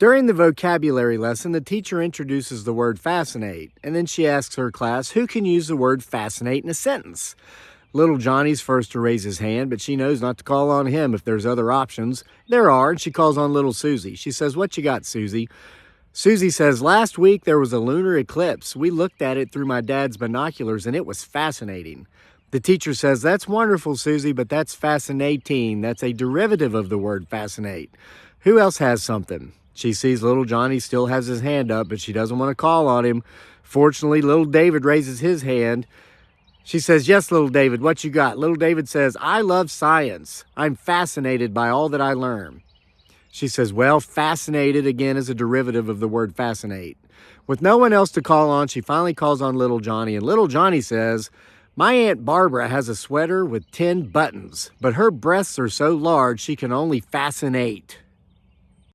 During the vocabulary lesson, the teacher introduces the word fascinate, and then she asks her class who can use the word fascinate in a sentence. Little Johnny's first to raise his hand, but she knows not to call on him if there's other options. There are, and she calls on little Susie. She says, "What you got, Susie?" Susie says, "Last week there was a lunar eclipse. We looked at it through my dad's binoculars, and it was fascinating." The teacher says, "That's wonderful, Susie, but that's fascinating. That's a derivative of the word fascinate. Who else has something?" She sees little Johnny still has his hand up, but she doesn't want to call on him. Fortunately, little David raises his hand. She says, "Yes, little David, what you got?" Little David says, "I love science. I'm fascinated by all that I learn." She says, "Well, fascinated again is a derivative of the word fascinate." With no one else to call on, she finally calls on little Johnny, and little Johnny says, "My Aunt Barbara has a sweater with 10 buttons, but her breasts are so large she can only fascinate."